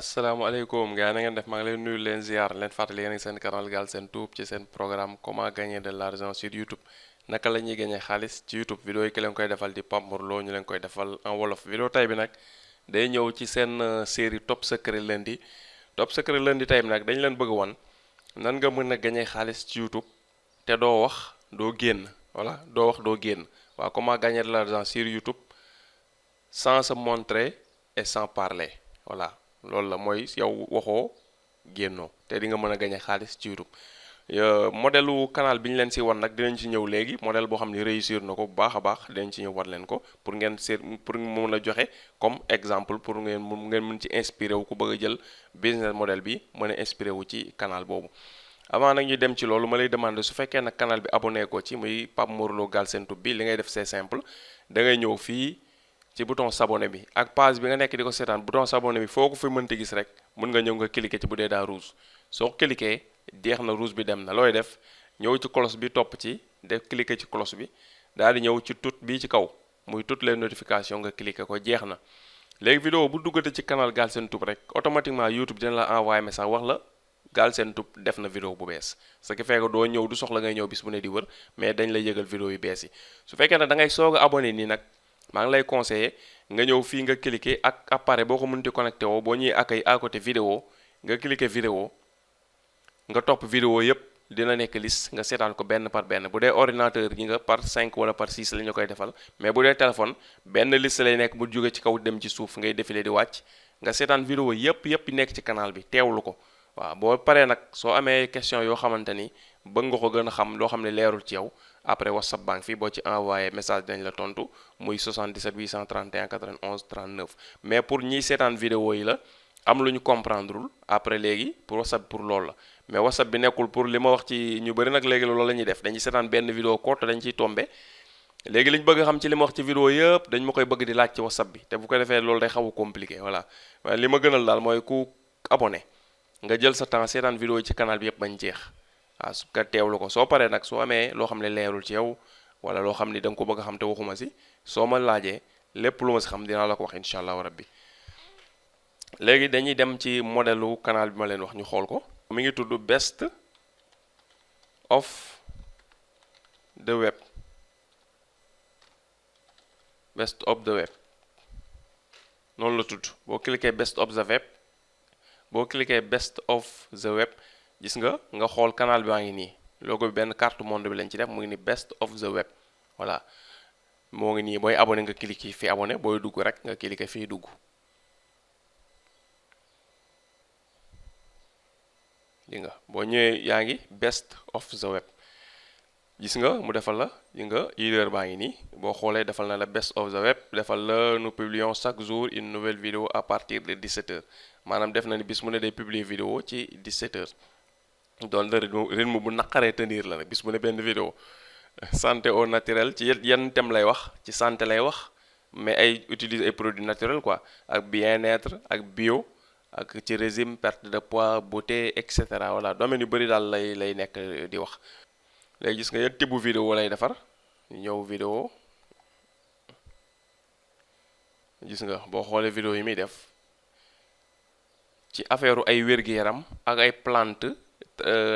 asalaamaaleykum gars yi na ngeen def maa ngi leen nuyu leen ziar leen fàttali yéen a ngi seen canal Galsen Tube ci seen programme comment gagner de l'argent sur YouTube naka la ñuy gagner xaalis ci YouTube vidéo yi ki leen koy defal di Pape Mor Lo ñu leen koy defal en wolof vidéo tey bi nag day ñëw ci seen série Top Secret Lundi Top Secret Lundi tey bi nag dañu leen bëgg wan nan nga mën a gagner xaalis ci YouTube te doo wax doo génn voilà doo wax doo génn waaw comment gagner de l'argent sur YouTube sans se montrer et sans parler voilà loolu la mooy yow waxoo génnoo te di nga mën a gañe xaalis ci YouTube modèlu canal bi ñu leen si wan nag dinañ ci ñëw léegi modèle boo xam ne réussir na ko bu baax a baax dinañ ci ñëw war leen ko pour ngeen seet pour mën a joxe comme exemple pour ngeen mën ci inspiré wu ku bëgg a jël business model bi mën a inspiré wu ci canal boobu. avant nag ñu dem ci loolu ma lay demander su fekkee nag canal bi abonné ko ci muy Pape Mor Lo Galsen Tube bi li ngay def c'est simple da ngay ñëw fii ci bouton s'abonner bi ak page bi nga nekk di ko seetaan bouton s'abonner bi foo ko fi mënti gis rek mën nga ñëw nga cliquer ci bu dee daa rouge soo ko cliquer jeex na rouge bi dem na looy def ñëw ci cloche bi topp ci def cliquer ci cloche bi daal di ñëw ci tout bii ci kaw muy toutes les notifications nga cliquer ko jeex na léegi vidéo bu duggate ci canal Galsen Tube rek automatiquement YouTube dina la envoyer message wax la Galsen Tube def na vidéo bu bees ce qui fait que doo ñëw du soxla ngay ñëw bis bu ne di wër mais dañ lay yëgal vidéo yu bees yi su fekkee ne da ngay soog a abonné nii nag maa ngi lay conseiller nga ñëw fii nga cliquer ak appareil boo ko mënti connecté woo boo ñuy accueil à côté vidéo nga cliquer vidéo nga topp vidéo yépp dina nekk liste nga seetaan ko benn par benn bu dee ordinateur gi nga par 5 wala par 6 la ñu koy defal mais bu dee téléphone benn liste lay nekk bu jóge ci kaw dem ci suuf ngay défilé di wàcc nga seetaan vidéo yépp nekk ci canal bi teewlu ko waaw boo paree nag soo amee question yoo xamante ni bëgg nga ko gën a xam loo xam ne leerul ci yow après WhatsApp banque fii boo ci envoyé message dañ la tontu muy 77 831 91 39 mais pour ñiy seetaan vidéo yi la am lu ñu comprendreul après léegi pour WhatsApp pour loolu la mais WhatsApp bi nekkul pour li ma wax ci ñu bëri nag léegi loolu la ñuy def dañuy seetaan benn vidéo courte dañ ciy tombé léegi li ñu bëgg a xam ci li ma wax ci vidéo yëpp dañ ma koy bëgg di laaj ci WhatsApp bi te bu ko defee loolu day xaw a compliqué voilà waaye li ma gënal daal mooy ku abonné nga jël sa temps seetaan vidéo yi ci canal bi yëpp bañ jeex waaw su ko teewlu ko soo paree nag soo amee loo xam ne leerul ci yow wala loo xam ni da nga ko bëgg a xam te waxuma si soo ma laajee lépp lu ma si xam dinaa la ko wax incha allahu rabbi léegi dañuy dem ci modèlu canal bi ma leen wax ñu xool ko mi ngi tudd best of the web best of the web noonu la tudd boo cliquer best of the web boo cliquer best of the web gis nga xool canal bi waa ngi nii logo bi benn carte monde bi lañ ci def mu ngi ni best of the web voilà moo ngi nii booy abonné nga cliquer fi abonné booy dugg rek nga cliquer fii dugg gis nga boo ñëwee yaa ngi best of the web gis nga mu defal la gis nga header baa ngi nii boo xoolee defal na la best of the web defal la nous publions chaque jour une nouvelle vidéo à partir de 17h maanaam def na ni bis mu ne day publier vidéo ci 17h doon la rythme bu naqaree tenir la nag bis mu ne benn vidéo santé au naturel ci yenn thème lay wax ci santé lay wax mais ay utiliser ay produits naturels quoi ak bien-être ak bio ak ci régime perte de poids beauté et cetera voilà domaine yu bëri daal lay nekk di wax léegi gis nga yan type bu vidéo lay defar ñëw vidéo gis nga boo xoolee vidéo yi muy def ci affaire ay wér-gu-yaram ak ay plante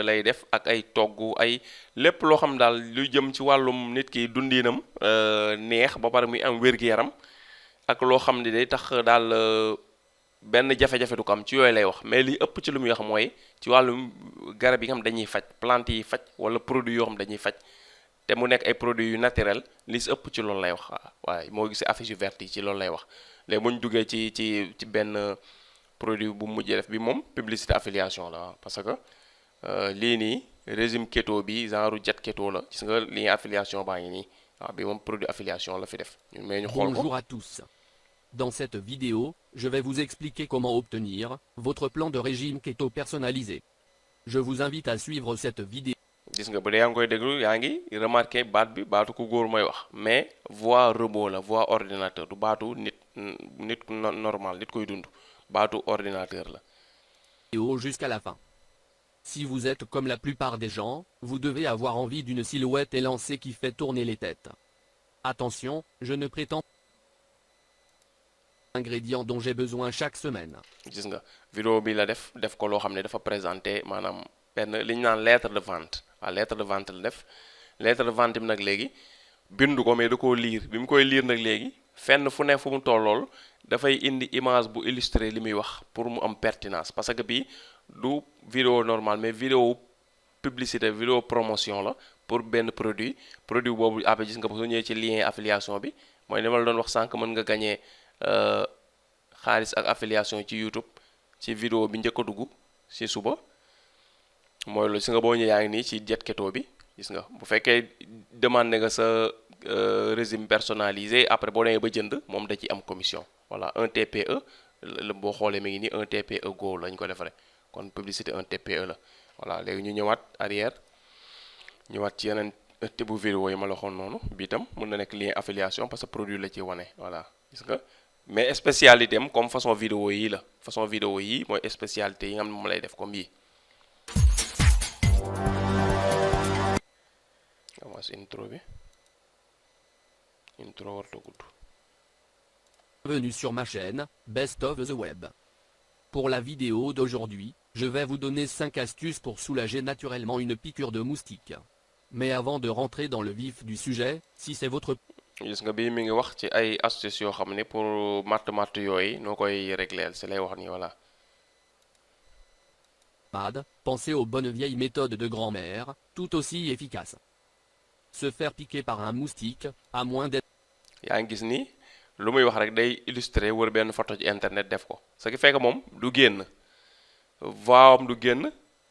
lay def ak ay togg ay lépp loo xam daal luy jëm ci wàllum nit ki dundinam neex ba pare muy am wér-gu-yaram ak loo xam ni day tax daal benn jafe-jafe du ko am ci yooyu lay wax mais li ëpp ci lu muy wax mooy ci wàllum garab yi nga xam dañuy faj plante yi faj wala produit yoo xam dañuy faj te mu nekk ay produits yu naturel li si ëpp ci loolu lay wax waaye moo gisee affiche yu verte yi ci loolu lay wax léegi bu ñu duggee ci benn produit bu mujjee def bi moom publicité affiliation la parce que lii nii régime keto bi genre jet keto la gis nga lii affiliation baa ngi nii waaw bi moom produit affiliation la fi def mais ñu xool ko. Bonjour à tous. Dans cette vidéo, je vais vous expliquer comment obtenir votre plan de régime keto personnalisé. Je vous invite à suivre cette vidéo. gis nga bu dee yaa ngi koy déglu yaa ngi remarqué baat bi baatu ku góor mooy wax mais voix robot la voix ordinateur du baatu nit normal nit koy dund baatu ordinateur la. Jusqu'à la fin. Si vous êtes comme la plupart des gens, vous devez avoir envie d'une silhouette élancée qui fait tourner les têtes. Attention, je ne prétends ingrédients dont j'ai besoin chaque semaine. gis nga vidéo bi la def ko loo xam ne dafa présenté maanaam benn li ñu naan lettre de vente waaw lettre de vente la def lettre de vente bi nag léegi bindu ko mais da koo liir bi mu koy liir nag léegi fenn fu ne fu mu tollool dafay indi image bu illustré li muy wax pour mu am pertinence parce que bii du vidéo normal mais vidéo publicité vidéo promotion la pour benn produit boobu après gis nga ba soo ñëwee ci lien affiliation bi mooy li ma la doon wax sànq mën nga gagné xaalis ak affiliation ci YouTube ci vidéo bi njëkk a dugg ci suba mooy loolu si nga boo ñëwee yaa ngi nii ci Jet Keto bi gis nga bu fekkee demandé nga sa régime personnalisé après boo demee ba jënd moom da ci am commission voilà 1 TPE la boo xoolee mi ngi nii 1 TPE Go lañ ko defaree kon publicité 1 TPE la voilà léegi ñu ñëwaat arrière ñëwaat ci yeneen type bu vidéo yi ma la waxoon noonu bi itam mën na nekk lien affiliation parce que produit la ci wane voilà gis nga mais spécialité am comme façon vidéo yi la façon vidéo yi mooy spécialité yi nga xam ne moom lay def comme yi commence intro bi intro warta gudd. Bienvenue sur ma chaîne, Best of the Web. Pour la vidéo d'aujourd'hui, je vais vous donner 5 astuces pour soulager naturellement une piqûre de moustique. Mais avant de rentrer dans le vif du sujet, si c'est votre gis nga bii mi ngi wax ci ay astuces yoo xam ne pour matt yooyu noo koy régleel si lay wax nii voilà. Pensez aux bonnes vieilles méthodes de grand-mère, tout aussi efficaces. Se faire piquer par un moustique, à moins d'être... yaa ngi gis ni lu muy wax rek day illustrer wër benn photo ci internet def ko ce qui fait que moom du génn voix am du génn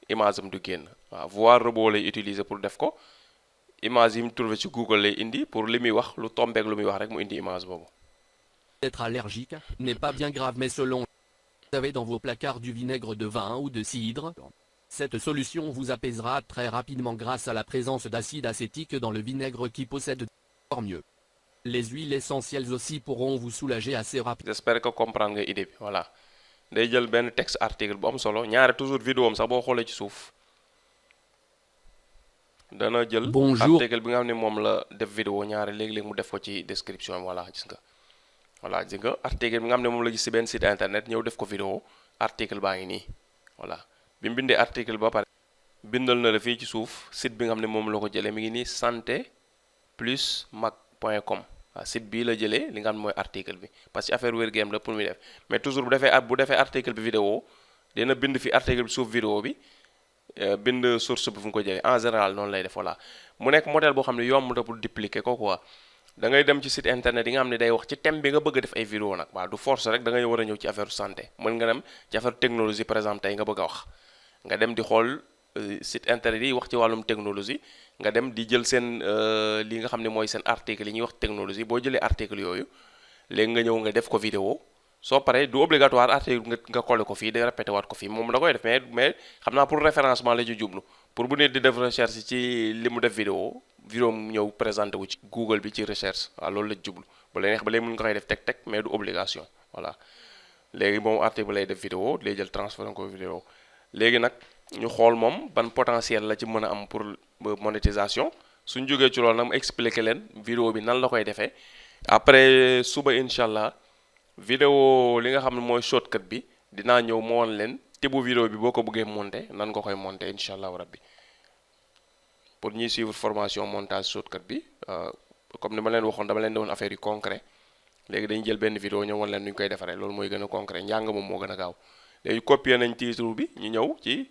image am du génn waaw voix robot lay utiliser pour def ko image yi mu trouvé ci Google lay indi pour li muy wax lu tombeek lu muy wax rek mu indi image boobu. Être allergique n'est pas bien grave mais selon vous avez dans vos placards du vinaigre de vin ou de cidre, cette solution vous apaisera très rapidement grâce à la présence d'acide acétique dans le vinaigre qui possède encore mieux. Les huiles essentielles aussi pourront vous soulager assez rapidement. J'espère que comprendre nga idée bi voilà day jël benn texte article bu am solo ñaare toujours vidéo am sax boo xoolee ci suuf dana jël article bi nga xam ne moom la def vidéo ñaare léegi-léegi mu def ko ci description bi voilà gis nga voilà gis nga article bi nga xam ne moom la gis ci benn site internet ñëw def ko vidéo article baa ngi nii voilà bi mu bindee article ba pare bindal na la fii ci suuf site bi nga xam ne moom la ko jëlee mi ngi nii santé+mag.com waaw site bii la jëlee li nga xam ne mooy article bi parce que affaire wér-gu-yaram la pour muy def mais toujours bu defee article bi vidéo dina bind fi article bi suuf vidéo bi bind source bi fu mu ko jëlee en général noonu lay def voilà mu nekk modèle boo xam ne yomb na pour dupliquer ko quoi da ngay dem ci site internet yi nga xam ne day wax ci thème bi nga bëgg a def ay vidéo nag waaw du force rek da ngay war a ñëw ci affaire santé mën nga dem ci affaire technologie par exemple tey nga bëgg a wax nga dem di xool site internet yi wax ci wàllum technologie nga dem di jël seen li nga xam ne mooy seen article yi ñuy wax technologie boo jëlee article yooyu léegi nga ñëw nga def ko vidéo soo paree du obligatoire article nga collé ko fii de répété waat ko fii moom da koy def mais xam naa pour référencement la ci jublu pour bu nit di def recherche ci li mu def vidéo mu ñëw présenté wu ci Google bi ci recherche waaw loolu la ci jublu bu la neex ba léegi mën nga koy def teg mais du obligation voilà léegi moom article lay def vidéo lay jël transféré ko vidéo léegi nag ñu xool moom ban potentiel la ci mën a am pour monétisation suñ jógee ci loolu nag mu expliqué leen vidéo bi nan la koy defee après suba incha allah vidéo li nga xam ne mooy shortcut bi dinaa ñëw moo woon leen tibu vidéo bi boo ko bëggee monter nan nga koy monter incha allah rabbi pour ñuy suivre formation montage shortcut bi comme ni ma leen waxoon dama leen di woon affaire yu concret léegi dañu jël benn vidéo ñëw woon leen nu ñu koy defaree loolu mooy gën a concret njàng moom moo gën a gaaw léegi copier nañ titre bi ñu ñëw ci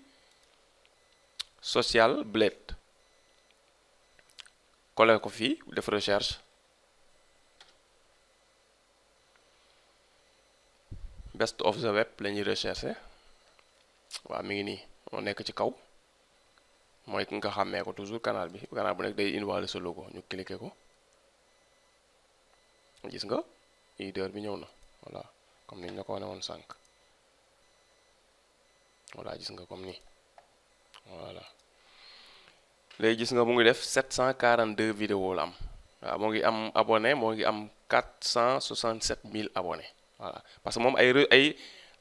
social blade collé ko fii def recherche best of the web la ñuy recherche waaw mi ngi nii moo nekk ci kaw mooy ki nga xàmmee ko toujours canal bu nekk day invalé sa logo ñu cliqué ko gis nga leader bi ñëw na voilà comme ni ñu la ko wane woon sànq voilà gis nga comme nii voilà léegi gis nga mu ngi def 742 vidéo la am waaw moo ngi am abonné moo ngi am 467 000 abonnés voilà parce que moom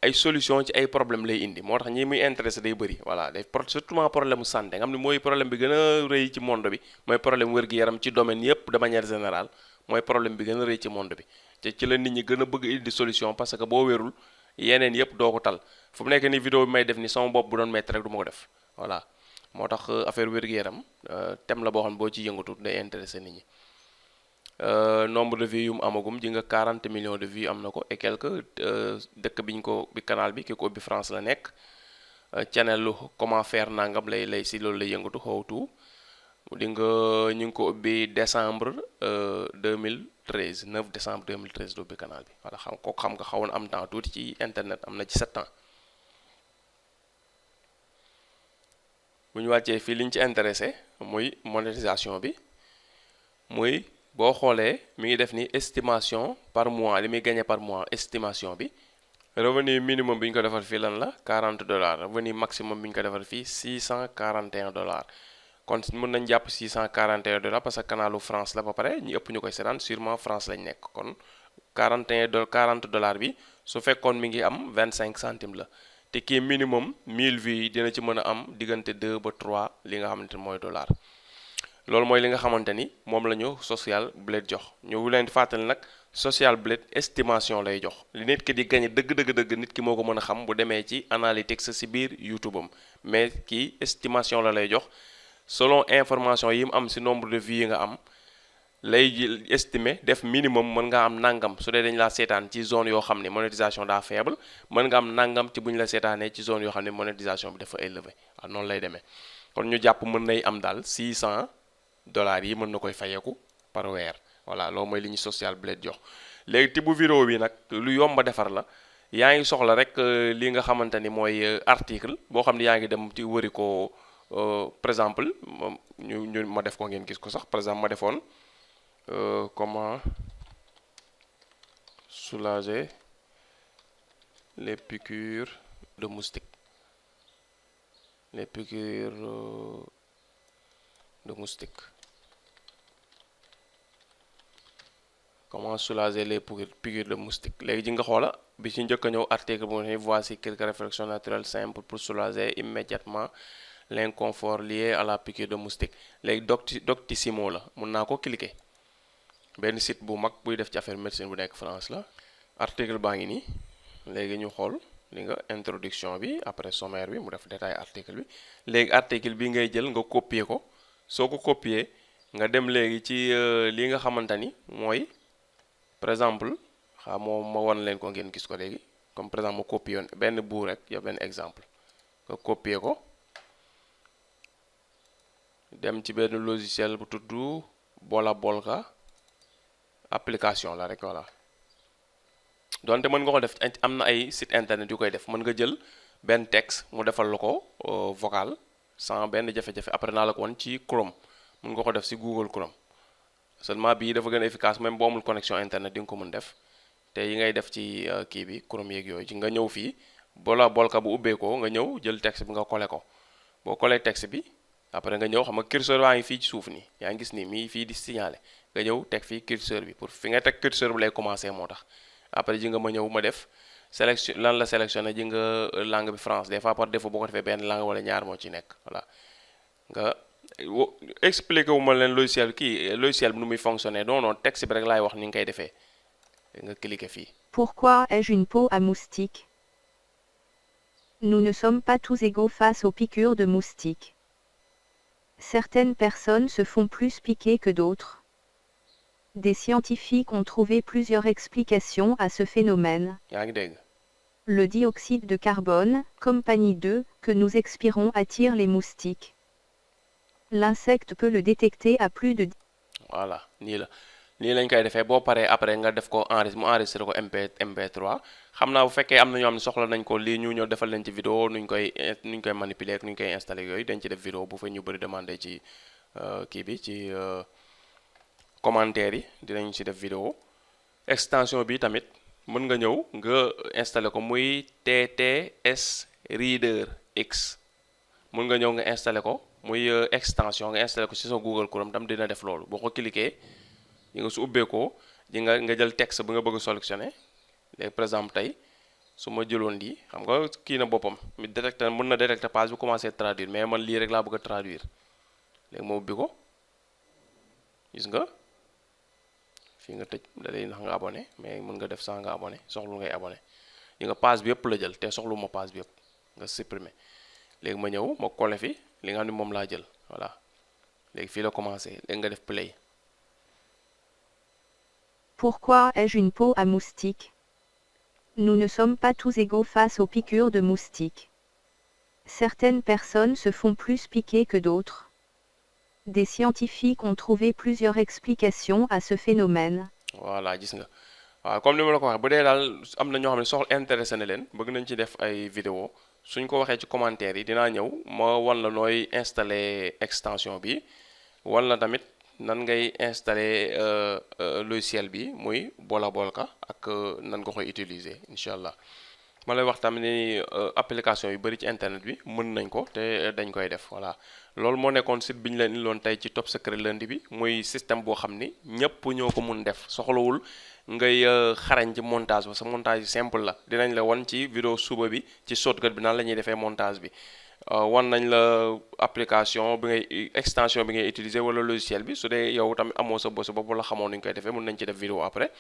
ay solution ci ay problème lay indi moo tax ñi muy intéressé day bëri voilà day surtout problème mu santé nga xam ne mooy problème bi gën a rëy ci monde bi mooy problème wér-gu-yaram ci domaine yépp de manière générale mooy problème bi gën a rëy ci monde bi te ci la nit ñi gën a bëgg indi solution parce que boo wérul yeneen yëpp doo ko tal fu mu nekk ni vidéo bi may def ni sama bopp bu doon metti rek du ma ko def voilà moo tax affaire wér-gu-yaram thème la boo xam ne boo ci yëngatu day intéressé nit ñi nombre de vues yu mu amagum ji nga 40 millions de vues am na ko et quelque dëkk bi canal bi ki ko ubbi France la nekk channel lu comment faire nangam lay si loolu lay yëngatu how to di nga ñu ngi ko ubbi décembre 2013 9 décembre 2013 la ubbi canal bi voilà xam nga xawoon am temps tuuti ci internet am na ci 7 ans bu ñu wàccee fii li ñu ci intéressé muy monétisation bi muy boo xoolee mi ngi def ni estimation par mois li muy gagné par mois estimation bi revenu minimum bi ñu ko defar fii lan la $40 revenu maximum bi ñu ko defar fii $641 kon mën nañ jàpp $641 parce que canalu France la ba pare ñu ëpp ñu koy seetaan sûrement France lañ nekk kon $40 bi su fekkoon mi ngi am 25 centimes la te kii minimum 1000 vues yi dina ci mën a am diggante 2 ba 3 li nga xamante ni mooy dollar loolu mooy li nga xamante ni moom la ñu Social Blade jox ñu leen di fàttali nag Social Blade estimation lay jox li nit ki di gagné dëgg nit ki moo ko mën a xam bu demee ci analytics ci biir YouTube am mais kii estimation la lay jox selon information yi mu am ci nombre de vues yi nga am lay estimer def minimum mën nga am nangam su dee dañ laa seetaan ci zone yoo xam ne monétisation daa faible mën nga am nangam ci bu ñu la seetaanee ci zone yoo xam ne monétisation bi dafa élevé waaw noonu lay demee kon ñu jàpp mën nay am daal $600 yi mën na koy fayeeku par weer voilà loolu mooy li ñu Social Blade jox léegi ti bu vidéo bi nag lu yomba defar la yaa ngi soxla rek li nga xamante ni mooy article boo xam ne yaa ngi dem ci wëri ko par exemple ñu ma def ko ngeen gis ko sax par exemple ma defoon comment soulager les piqûres de moustiques comment soulager les piqûres de moustiques léegi ji nga xoola bi ci njëkk a ñëw article bu ne voici quelques réflexions naturelles simples pour soulager immédiatement l'inconfort lié à la piqûre de moustique léegi Doctissimo la mun naa ko cliquer benn site bu mag buy def ci affaire médecine bu nekk France la article baa ngi nii léegi ñu xool li nga introduction bi après sommaire bi mu def détail article bi léegi article bi ngay jël nga copier ko soo ko copier nga dem léegi ci li nga xamante ni mooy par exemple ma wan leen ko ngeen gis ko léegi comme par exemple ma copier yoon benn bu rek ya benn exemple nga copier ko dem ci benn logiciel bu tudd Bolabolka application la rek voilà donte mën nga ko def am na ay site internet yu koy def mën nga jël benn texte mu defal la ko vocal sans benn jafe-jafe après naa la ko woon ci Chrome mën nga ko def ci Google Chrome seulement bii dafa gën a efficace même boo amul connexion internet di nga ko mën def te yi ngay def ci kii bi Chrome yeeg yooyu ci nga ñëw fii Bolabolka bu ubbeekoo nga ñëw jël texte bi nga collé ko boo collé texte bi après nga ñëw xam nga curseur waa ngi fii ci suuf nii yaa ngi gis nii mii fii di signalé nga ñëw teg fii curseur bi pour fi nga teg curseur bi lay commencé moo tax après ji nga ma ñëw ma def sélection lan la sélectionné ji nga langue bi France des fois par défaut boo ko defee benn langue wala ñaar moo ci nekk voilà nga expliqué wu ma leen logiciel bi nu muy fonctionné non texte bi rek laay wax ni nga koy defee nga cliquer fii. Pourquoi ai-je une peau à moustique? Nous ne sommes pas tous égaux face aux piqûres de moustiques. Certaines personnes se font plus piquer que d'autres. Des scientifiques ont trouvé plusieurs explications à ce phénomène. yaa ngi dégg. Le dioxyde de carbone, compagnie 2, que nous expirons attire les moustiques. L'insecte peut le détecter à plus de... voilà nii lañ koy defee boo paree après nga def ko enregistré ko MP3 xam naa bu fekkee am na ñoo xam ne soxla nañ ko lii ñu ñëw defal leen ci vidéo nuñ koy manipuler ak nuñ koy installer yooyu dañ ci def vidéo bu fa ñu bëri demandé ci kii bi ci commentaire yi dinañ ci def vidéo extension bi tamit mën nga ñëw nga installer ko muy TTS Reader X mën nga ñëw nga installer ko muy extension nga installer ko ci sa Google Chrome tam dina def loolu boo ko cliquer yi nga su ubbeekoo di nga jël texte bi nga bëgg a sélectionner léegi par exemple tey su ma jëloon lii xam nga kii na boppam mi détecté mën na détecté page bi commencé traduire mais man lii rek laa bëgg a traduire léegi ma ubbi ko gis nga fii nga tëj da lay nax nga abonné mais mën nga def sans nga abonné soxlu ngay abonné yi nga page bi yëpp la jël te soxlu ma page bi yëpp nga supprimer léegi ma ñëw ma coller fi li nga xam ne moom laa jël voilà léegi fii la commencé léegi nga def play. Pourquoi ai-je une peau à moustique? Nous ne sommes pas tous égaux face aux piqûres de moustiques. Certaines personnes se font plus piquer que d'autres. Des scientifiques ont trouvé plusieurs explications à ce phénomène. Voilà gis nga waaw comme ni ma la ko waxee bu dee daal am na ñoo xam ne soxla intéressé na leen bëgg nañ ci def ay vidéo suñ ko waxee ci commentaire yi dinaa ñëw ma wan la nooy installer extension bi wala tamit nan ngay installer logiciel bi muy Bola Bolka ak nan nga koy utiliser incha allah ma lay wax tamit ni application yu bëri ci internet bi mën nañ ko te dañ koy def voilà loolu moo nekkoon site bi ñu leen indiloon tey ci Top Secret lundi bi muy système boo xam ni ñëpp ñoo ko mun def soxlawul ngay xarañ ci montage ba sa montage simple la dinañ la wan ci vidéo suba bi ci shortcut bi nan la ñuy defee montage bi wan nañ la application bi ngay extension bi ngay utiliser wala logiciel bi su dee yow tamit amoo sa bos bopp wala xamoo ni ñu koy defee mën nañ ci def vidéo après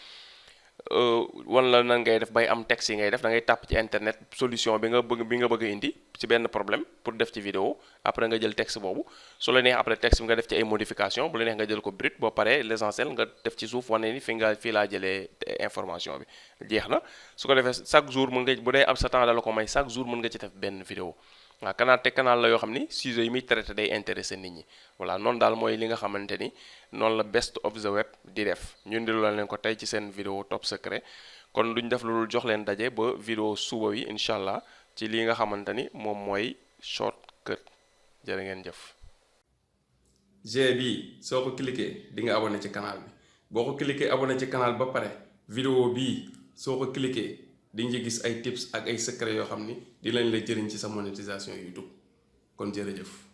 wan la nan ngay def bay am texte yi ngay def da ngay tàpp ci internet solution bi nga bëgg a indi ci benn problème pour def ci vidéo après nga jël texte boobu su la neex après texte bi nga def ci ay modification bu la neex nga jël ko brut boo paree l'essentiel nga def ci suuf wane ni fii laa jëlee information bi jeex na su ko defee chaque jour mën nga bu dee am sa temps dala ko may chaque jour mën nga ci def benn vidéo waaw canal la yoo xam ni sujet yi muy traité day intéressé nit ñi voilà noonu daal mooy li nga xamante ni noonu la best of the web di def ñun di loolu leen ko tey ci seen vidéo Top Secret kon duñ def lu jox leen daje ba vidéo suba wi incha allah ci li nga xamante ni moom mooy shortcut jërë ngeen jëf. G bi soo ko cliquer di nga abonné ci canal bi boo ko cliquer abonné ci canal ba pare vidéo bii soo ko cliquer di nga gis ay tips ak ay secret yoo xam ni di lañ la jëriñ ci sa monétisation YouTube kon jërëjëf.